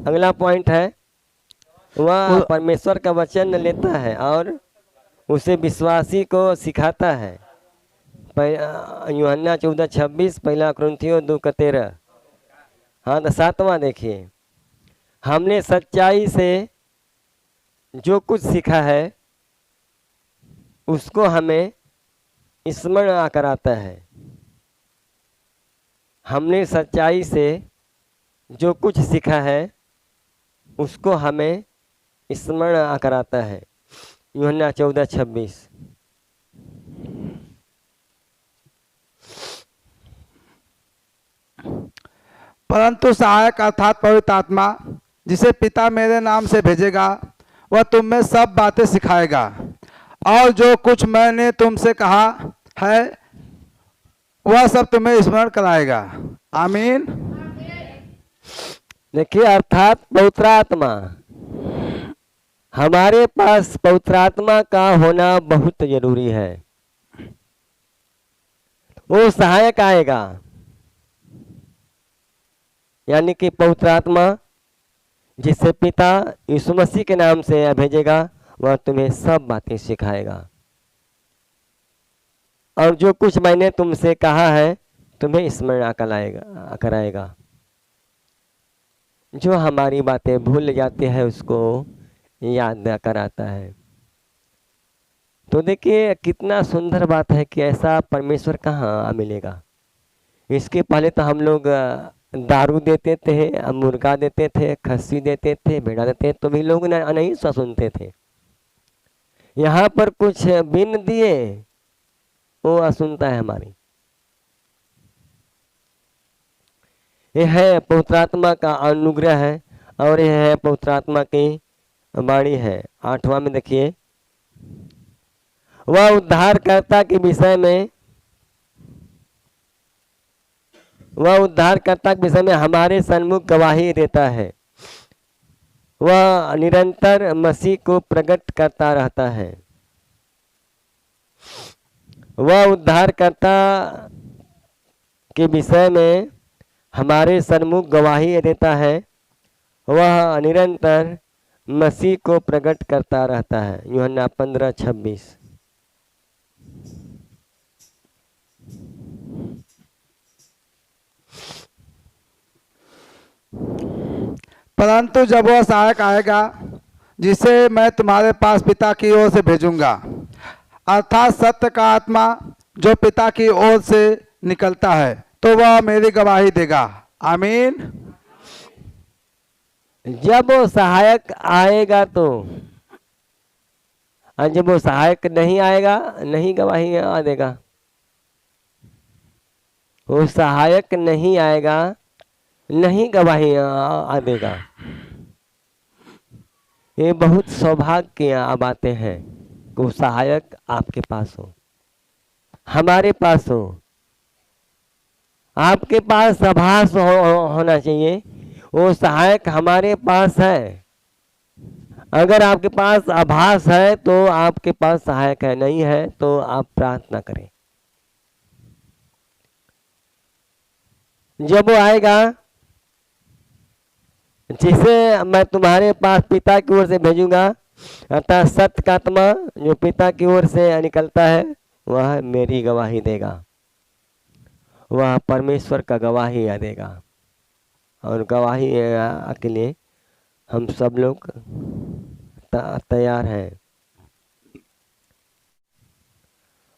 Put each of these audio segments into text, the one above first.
अगला पॉइंट है, वह परमेश्वर का वचन लेता है और उसे विश्वासी को सिखाता है। यूहन्ना 14:26, पहला कुरिन्थियों 2:13। हाँ, तो 7वां देखिए, हमने सच्चाई से जो कुछ सीखा है उसको हमें स्मरण कराता है। हमने सच्चाई से जो कुछ सीखा है उसको हमें स्मरण कराता है। यूहन्ना 14:26। परंतु सहायक अर्थात पवित्र आत्मा, जिसे पिता मेरे नाम से भेजेगा, वह तुम में सब बातें सिखाएगा और जो कुछ मैंने तुमसे कहा है वह सब तुम्हें स्मरण कराएगा। आमीन। देखिए, अर्थात पवित्र आत्मा, हमारे पास पवित्र आत्मा का होना बहुत जरूरी है। वो सहायक आएगा, यानी कि पवित्र आत्मा जिसे पिता यीशु मसीह के नाम से भेजेगा, वह तुम्हें सब बातें सिखाएगा और जो कुछ मैंने तुमसे कहा है तुम्हें स्मरण कराएगा। जो हमारी बातें भूल जाते हैं उसको याद कराता है। तो देखिए कितना सुंदर बात है कि ऐसा परमेश्वर कहाँ मिलेगा। इसके पहले तो हम लोग दारू देते थे, मुर्गा देते थे, खस्सी देते थे, भेड़ा देते थे, तो भी लोग नहीं सुनते थे। यहाँ पर कुछ बिन दिए वो असुनता है हमारी। यह है पवित्र आत्मा का अनुग्रह है और यह है पवित्र आत्मा की वाणी है। 8वां में देखिए, वह उद्धारकर्ता के विषय में हमारे सन्मुख गवाही देता है। वह निरंतर मसीह को प्रकट करता रहता है। वह उद्धारकर्ता के विषय में हमारे सन्मुख गवाही देता है। वह निरंतर मसीह को प्रकट करता रहता है। यूहन्ना 15:26। परंतु जब वह सहायक आएगा, जिसे मैं तुम्हारे पास पिता की ओर से भेजूंगा, अर्थात सत्य का आत्मा जो पिता की ओर से निकलता है, तो वह मेरी गवाही देगा। आमीन। जब वो सहायक आएगा तो, और जब वो सहायक नहीं आएगा नहीं गवाही देगा। वो सहायक नहीं आएगा नहीं गवाही देगा। ये बहुत सौभाग्य की बातें हैं कि वो सहायक आपके पास हो, हमारे पास हो। आपके पास आभास होना चाहिए वो सहायक हमारे पास है। अगर आपके पास आभास है तो आपके पास सहायक है, नहीं है तो आप प्रार्थना करें। जब वो आएगा, जिसे मैं तुम्हारे पास पिता की ओर से भेजूंगा, अर्थात सत्य का आत्मा जो पिता की ओर से निकलता है, वह मेरी गवाही देगा। वह परमेश्वर का गवाही देगा और गवाही के लिए हम सब लोग तैयार हैं।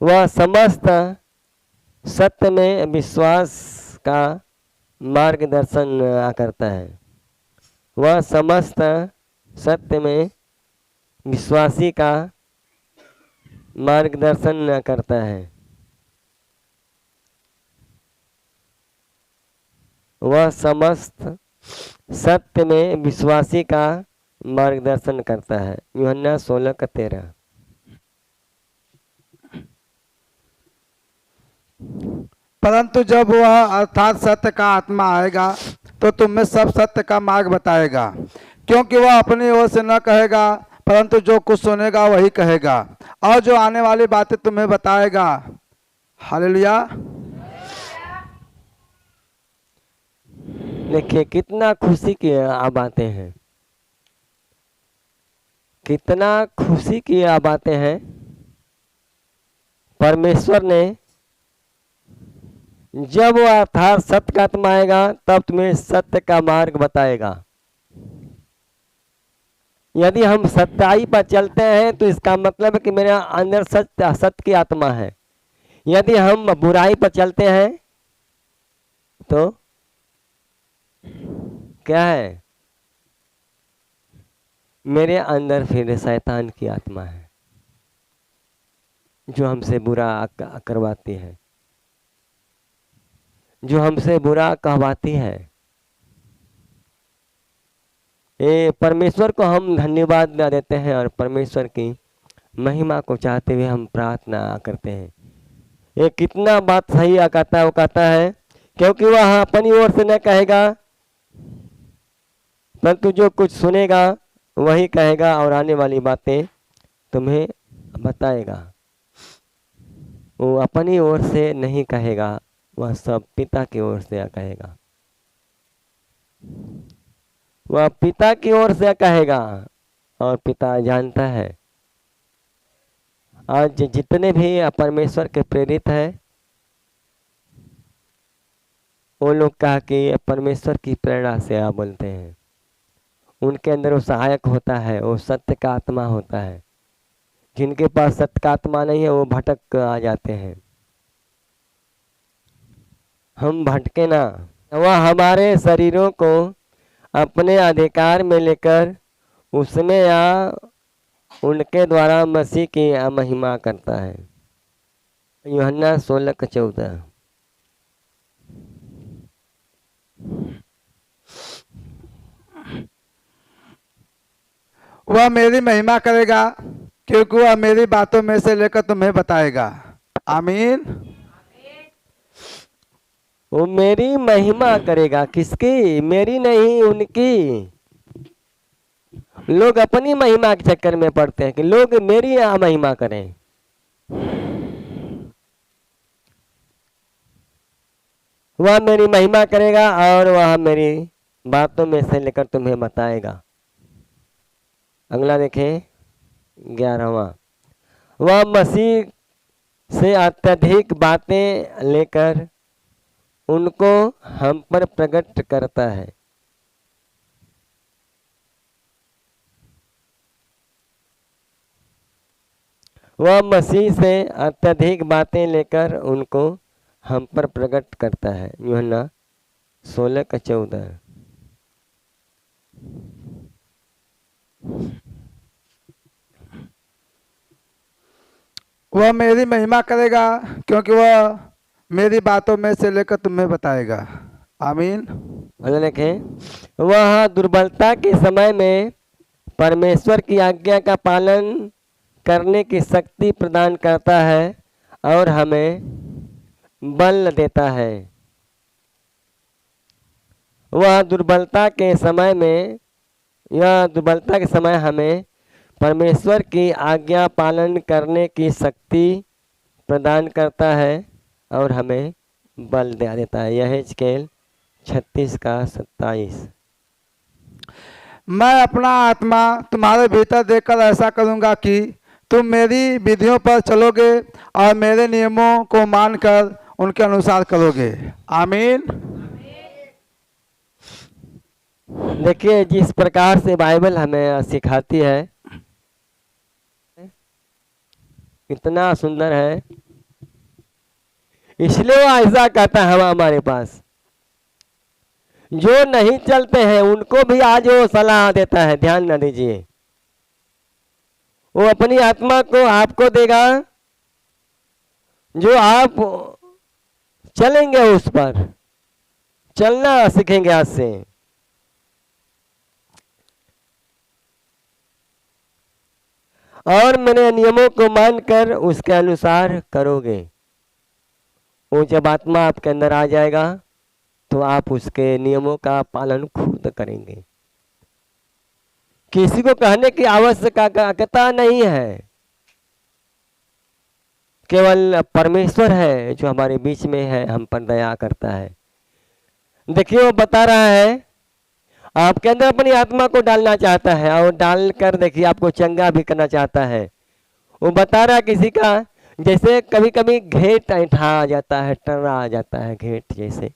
वह समस्त सत्य में विश्वास का मार्गदर्शन करता है। वह समस्त सत्य में विश्वासी का मार्गदर्शन करता है। वह समस्त सत्य में विश्वासी का मार्गदर्शन करता है। यूहन्ना 16:13। परंतु जब वह अर्थात सत्य का आत्मा आएगा तो तुम्हें सब सत्य का मार्ग बताएगा, क्योंकि वह अपनी ओर से न कहेगा, परंतु जो कुछ सुनेगा वही कहेगा और जो आने वाली बातें तुम्हें बताएगा। हालेलुया। देखिए कितना खुशी की बातें हैं, कितना खुशी की बातें हैं। परमेश्वर ने जब वो अर्थात सत्य का आत्मा आएगा तब तुम्हें सत्य का मार्ग बताएगा। यदि हम सच्चाई पर चलते हैं तो इसका मतलब है कि मेरे अंदर सत्य सत्य की आत्मा है। यदि हम बुराई पर चलते हैं तो क्या है, मेरे अंदर फिर शैतान की आत्मा है जो हमसे बुरा करवाती है, जो हमसे बुरा कहवाती है। ये परमेश्वर को हम धन्यवाद देते हैं और परमेश्वर की महिमा को चाहते हुए हम प्रार्थना करते हैं। ये कितना बात सही कहता है, वो कहता है क्योंकि वह अपनी ओर से न कहेगा परंतु जो कुछ सुनेगा वही कहेगा और आने वाली बातें तुम्हें बताएगा। वो अपनी ओर से नहीं कहेगा, वह सब पिता की ओर से कहेगा, वह पिता की ओर से कहेगा और पिता जानता है। आज जितने भी परमेश्वर के प्रेरित है वो लोग कहा कि परमेश्वर की प्रेरणा से आप बोलते हैं। उनके अंदर वो सहायक होता है, वो सत्य का आत्मा होता है। जिनके पास सत्य का आत्मा नहीं है वो भटक आ जाते हैं। हम भटके ना, वह हमारे शरीरों को अपने अधिकार में लेकर उसमें या उनके द्वारा मसीह की महिमा करता है। यूहन्ना 16:14। वह मेरी महिमा करेगा क्योंकि वह मेरी बातों में से लेकर तुम्हें बताएगा। आमीन। वो मेरी महिमा करेगा, किसकी? मेरी नहीं, उनकी। लोग अपनी महिमा के चक्कर में पड़ते हैं कि लोग मेरी महिमा करें। वह मेरी महिमा करेगा और वह मेरी बातों में से लेकर तुम्हें बताएगा। अगला देखें 11वां। वह मसीह से अत्यधिक बातें लेकर उनको हम पर प्रकट करता है। वह मसीह से अत्यधिक बातें लेकर उनको हम पर प्रकट करता है। यूहन्ना 16:14। वह मेरी महिमा करेगा क्योंकि वह मेरी बातों में से लेकर तुम्हें बताएगा। आमीन। देखें, वह दुर्बलता के समय में परमेश्वर की आज्ञा का पालन करने की शक्ति प्रदान करता है और हमें बल देता है। वह दुर्बलता के समय में, यह दुर्बलता के समय हमें परमेश्वर की आज्ञा पालन करने की शक्ति प्रदान करता है और हमें बल दे देता है। यह हिजकेल 36:27। मैं अपना आत्मा तुम्हारे भीतर देकर ऐसा करूंगा कि तुम मेरी विधियों पर चलोगे और मेरे नियमों को मानकर उनके अनुसार करोगे। आमीन। देखिए जिस प्रकार से बाइबल हमें सिखाती है कितना सुंदर है, इसलिए वो ऐसा कहता है हमारे पास। जो नहीं चलते हैं उनको भी आज वो सलाह देता है, ध्यान न दीजिए। वो अपनी आत्मा को आपको देगा जो आप चलेंगे, उस पर चलना सीखेंगे आज से। और मेरे नियमों को मानकर उसके अनुसार करोगे। वो जब आत्मा आपके अंदर आ जाएगा तो आप उसके नियमों का पालन खुद करेंगे। किसी को कहने की आवश्यकता नहीं है, केवल परमेश्वर है जो हमारे बीच में है, हम पर दया करता है। देखिए वो बता रहा है आपके अंदर अपनी आत्मा को डालना चाहता है और डालकर देखिए आपको चंगा भी करना चाहता है। वो बता रहा है किसी का जैसे कभी कभी घेट ऐठा आ जाता है, टर्रा आ जाता है घेट जैसे,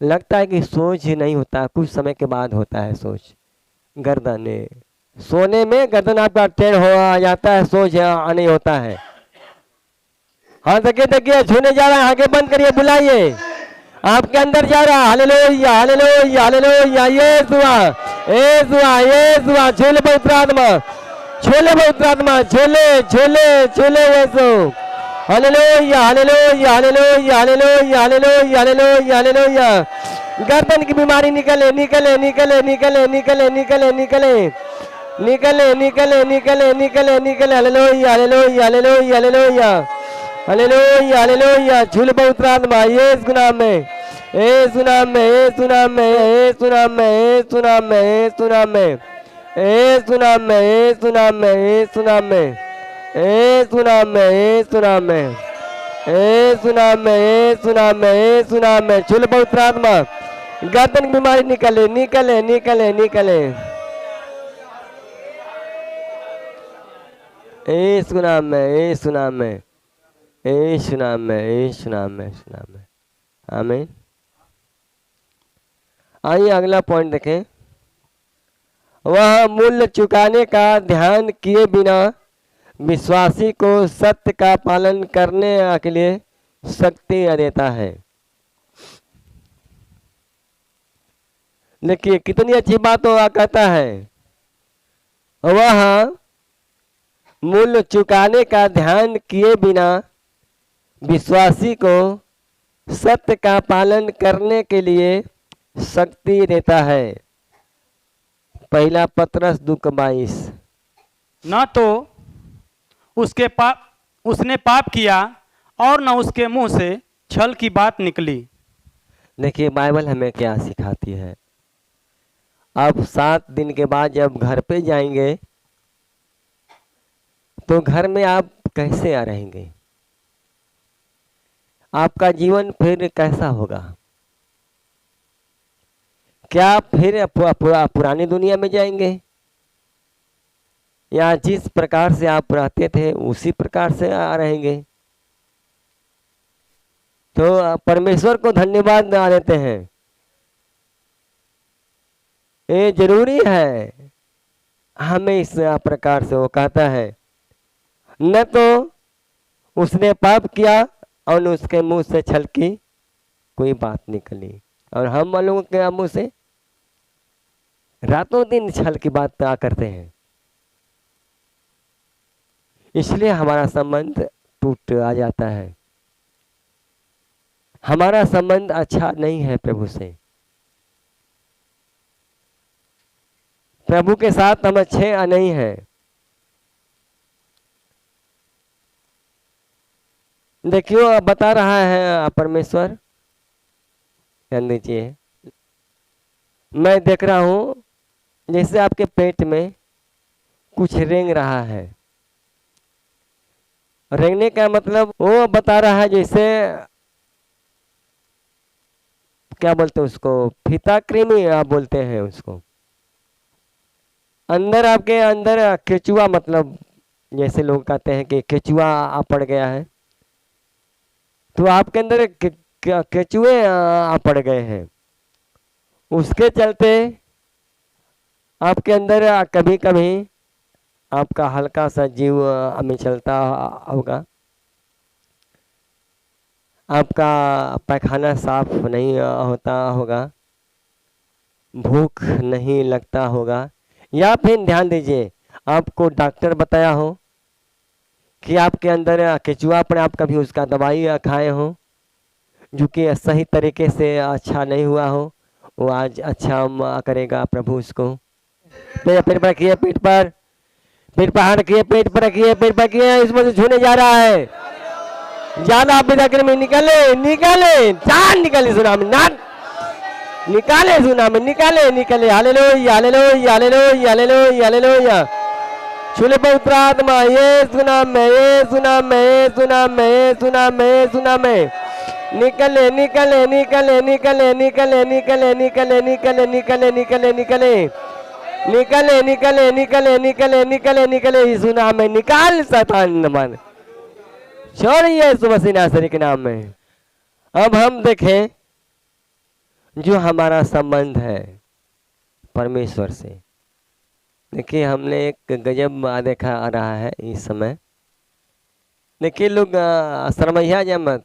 लगता है कि सोच ही नहीं होता, कुछ समय के बाद होता है सोच। गर्दन सोने में गर्दन आपका टेढ़ हो आ जाता है, सोच नहीं होता है। हाँ देखिए देखिए छूने जा रहा है, आगे बंद करिए, बुलाइए, आपके अंदर जा रहा। हालेलुया हालेलुया हालेलुया, यीशुआ झूले पवित्र आत्मा, झूले पवित्र आत्मा, झूले झूले झूले Yeshu. Hallelujah hallelujah hallelujah hallelujah hallelujah hallelujah hallelujah. गर्दन की बीमारी निकले निकले निकले निकले निकले निकले निकले निकले निकले निकले निकले निकले। Hallelujah hallelujah hallelujah hallelujah hallelujah hallelujah. झूल पवित्र आत्मा यीशु नाम में, यीशु नाम में, यीशु नाम में, यीशु नाम में, यीशु नाम में, यीशु नाम में, यीशु नाम में, यीशु नाम में, यीशु नाम में, यीशु नाम में, यीशु नाम में, यीशु नाम में, यीशु नाम में, यीशु नाम में। झूल पवित्र आत्मा गर्दन की बीमारी निकले निकले निकले निकले, यीशु नाम में, यीशु नाम में, यीशु नाम में, यीशु नाम में, यीशु नाम में। आमीन। आइए अगला पॉइंट देखें। वह मूल्य चुकाने का ध्यान किए बिना विश्वासी को सत्य का पालन करने के लिए शक्ति देता है। देखिए कितनी अच्छी बात होगा, कहता है वह मूल्य चुकाने का ध्यान किए बिना विश्वासी को सत्य का पालन करने के लिए शक्ति देता है। पहला पत्रस 2:22। न तो उसने पाप किया और न उसके मुंह से छल की बात निकली। देखिए बाइबल हमें क्या सिखाती है। अब 7 दिन के बाद जब घर पे जाएंगे तो घर में आप कैसे रहेंगे, आपका जीवन फिर कैसा होगा? क्या फिर पुरानी दुनिया में जाएंगे या जिस प्रकार से आप रहते थे उसी प्रकार से रहेंगे? तो परमेश्वर को धन्यवाद देते हैं। ये जरूरी है हमें इस प्रकार से। वो कहता है न तो उसने पाप किया और उसके मुंह से छल की कोई बात निकली, और हम लोगों के मुंह से रातों दिन छल की बात करते हैं, इसलिए हमारा संबंध टूट आ जाता है। हमारा संबंध अच्छा नहीं है प्रभु से। प्रभु के साथ हम अच्छे नहीं हैं। देखियो बता रहा है परमेश्वर, ध्यान दीजिए, मैं देख रहा हूं जैसे आपके पेट में कुछ रेंग रहा है। रेंगने का मतलब वो बता रहा है जैसे क्या बोलते हैं उसको, फीता कृमि आप बोलते हैं उसको। अंदर आपके अंदर केचुआ, मतलब जैसे लोग कहते हैं कि केचुआ पड़ गया है, तो आपके अंदर केचुए पड़ गए हैं। उसके चलते आपके अंदर कभी कभी आपका हल्का सा जीव में चलता होगा, आपका पैखाना साफ नहीं होता होगा, भूख नहीं लगता होगा, या फिर ध्यान दीजिए आपको डॉक्टर बताया हो कि आपके अंदर केचुआ पर आप कभी उसका दवाई खाए हो जो कि सही तरीके से अच्छा नहीं हुआ हो, वो आज अच्छा करेगा प्रभु उसको। पेट पर रखिए, पेट पर हाथ रखिए, पेट पर रखिए, पेट पर रखिए, इसमें से छूने जा रहा है। ज्यादा आप में निकाले निकाले, जान निकाले सुना में, नाट निकाले सुना में, निकाले निकाले। Hallelujah hallelujah hallelujah hallelujah hallelujah. छूले पवित्र आत्मा, ये सुना में, ये सुना में, ये सुना में, ये सुना में, ये सुना में, निकले निकले निकले निकले निकले निकले निकले निकले निकले निकले निकले निकले निकले निकले निकले निकले निकले यीशु नाम में निकाल शैतान मन, छोड़िए यीशु मसीह नासरी के नाम में। अब हम देखें जो हमारा संबंध है परमेश्वर से। देखिए हमने एक गजब देखा आ रहा है इस समय। देखिए लोग शर्मैया जा मत,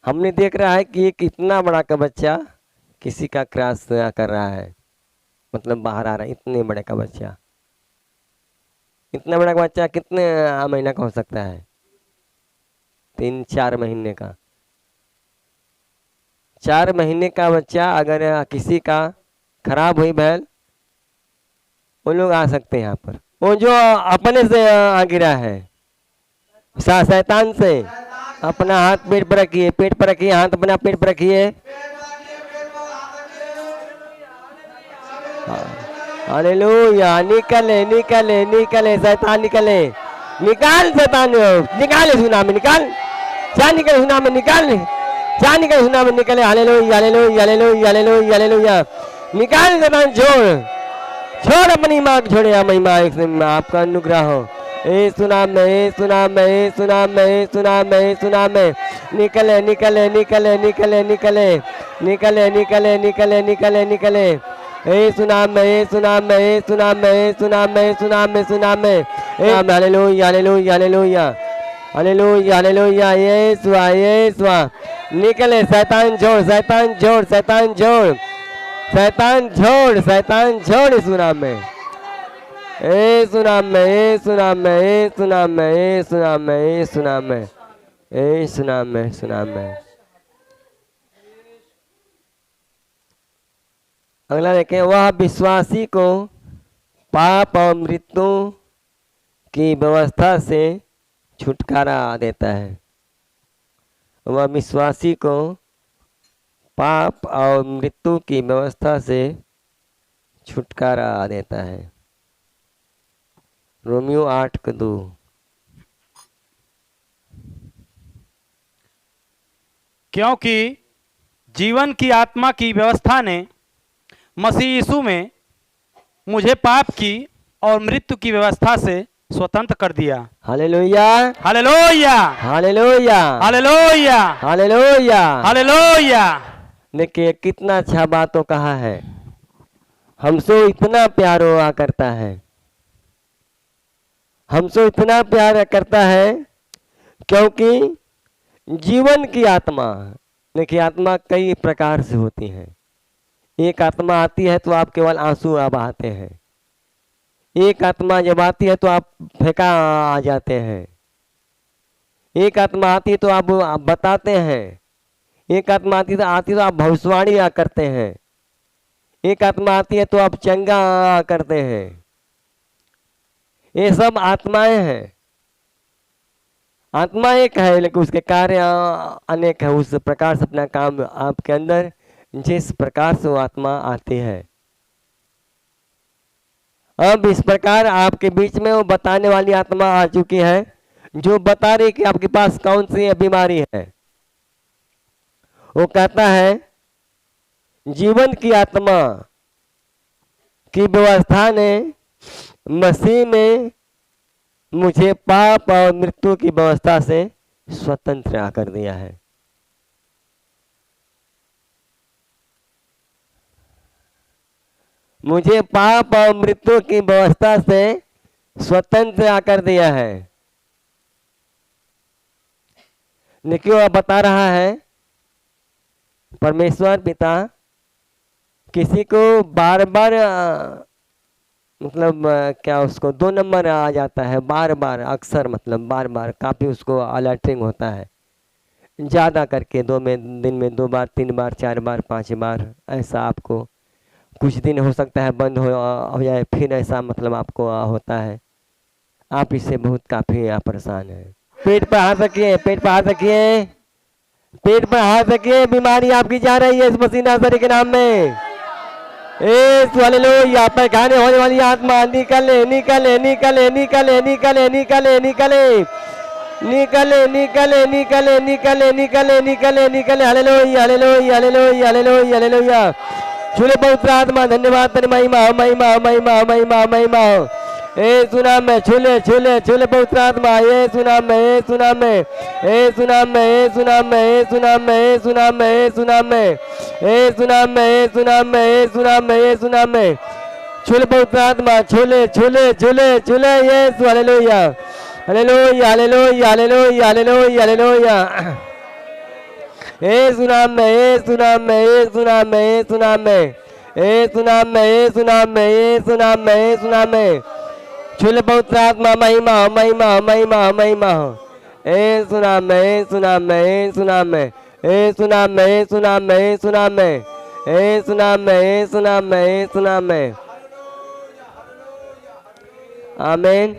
हमने देख रहा है कि एक इतना बड़ा का बच्चा किसी का क्रॉस कर रहा है, मतलब बाहर आ रहा है। इतने बड़े का बच्चा, इतना बड़ा का बच्चा कितने महीना का हो सकता है? 3-4 महीने का। 4 महीने का बच्चा अगर किसी का खराब हुई बैल, वो लोग आ सकते हैं यहाँ पर। वो जो अपने से गिरा है शैतान से, अपना हाथ पेट पर रखिए, पेट पर रखिए, हाथ अपना पेट पर रखिए। हालेलुया, निकले निकले निकले शैतान निकले, निकाल शैतान, निकाल सुना में, निकाल क्या निकले सुना में, निकाल क्या निकले सुना में, निकले। Hallelujah hallelujah hallelujah hallelujah hallelujah, निकाल शैतान, छोड़ अपनी माँ को, छोड़े महिमा आपका अनुग्रह हो। ए सुना में सुना में सुना में सुना में सुना में, निकले निकले निकले निकले निकले निकले निकले निकले निकले निकले। ए सुना में सुना में सुना में सुना में सुना में सुना में, hallelujah hallelujah hallelujah hallelujah hallelujah, Yeshu निकले। शैतान छोड़, शैतान छोड़, शैतान छोड़, शैतान छोड़, शैतान छोड़ सुना में, ए सुना में, ए सुना में, ए सुना में, ए सुना में, ए सुना में, ए सुना में, सुना में। अगला देखें, वह विश्वासी को पाप और मृत्यु की व्यवस्था से छुटकारा देता है। वह विश्वासी को पाप और मृत्यु की व्यवस्था से छुटकारा देता है। रोमियो 8:2। क्योंकि जीवन की आत्मा की व्यवस्था ने मसीह यीशु में मुझे पाप की और मृत्यु की व्यवस्था से स्वतंत्र कर दिया। Hallelujah hallelujah hallelujah hallelujah hallelujah hallelujah. देखिए कितना अच्छा बातों कहा है, हमसे इतना प्यार हुआ करता है, हमसे इतना प्यार करता है क्योंकि जीवन की आत्मा, देखिए आत्मा कई प्रकार से होती है। एक आत्मा आती है तो आप केवल आंसू बहाते हैं, एक आत्मा जब आती है तो आप फेंका आ जाते हैं, एक आत्मा आती है तो आप बताते हैं, एक आत्मा आती है तो आप भविष्यवाणी करते हैं, एक आत्मा आती है तो आप चंगा करते हैं। ये सब आत्माएं हैं। आत्मा एक है लेकिन उसके कार्य अनेक है। उस प्रकार से अपना काम आपके अंदर जिस प्रकार से वो आत्मा आती है, अब इस प्रकार आपके बीच में वो बताने वाली आत्मा आ चुकी है जो बता रही कि आपके पास कौन सी बीमारी है। वो कहता है जीवन की आत्मा की व्यवस्था ने मसीह में मुझे पाप और मृत्यु की व्यवस्था से स्वतंत्र कर दिया है। मुझे पाप और मृत्यु की व्यवस्था से स्वतंत्र कर दिया है। देखिए वह बता रहा है परमेश्वर पिता किसी को बार बार मतलब क्या उसको 2 नंबर आ जाता है, बार बार, अक्सर मतलब बार बार, काफ़ी उसको अलर्टिंग होता है, ज़्यादा करके दिन में 2 बार, 3 बार, 4 बार, 5 बार, ऐसा आपको कुछ दिन हो सकता है बंद हो जाए, फिर ऐसा मतलब आपको होता है। आप इससे बहुत काफ़ी परेशान हैं। पेट पर हाथ रखिए, पेट पर हाथ रखिए, पेट पर हाथ रखिए, बीमारी आपकी जा रही है इस मसीह नासरी के नाम में। हालेलुया, पर खाने होने वाली आत्मा निकले निकले निकले निकले निकले निकले निकले निकले निकले निकले निकले निकले निकले निकले hallelujah hallelujah hallelujah hallelujah hallelujah. छूले पवित्र आत्मा धन्यवाद तेरी महिमा महिमा महिमा महिमा महिमा। ए सुना में छूले छूले छूले पवित्र आत्मा ये सुना में ये सुना में ए सुना में ए सुना में ए सुना में ए सुना में ए सुना में ए सुना में ए सुना में ए सुना में ए सुना में छूले पवित्र आत्मा छूले छूले छूले छूले ये hallelujah hallelujah hallelujah hallelujah hallelujah hallelujah. ए सुना में ए सुना में ए सुना में ए सुना में ए सुना में ए सुना में ए सुना में ए सुना में छूले पवित्र आत्मा महिमा महिमा महिमा महिमा। ए सुना में ए सुना में ए सुना में ए सुना में ए सुना में ए सुना में ए सुना में ए सुना में ए सुना में। आमीन।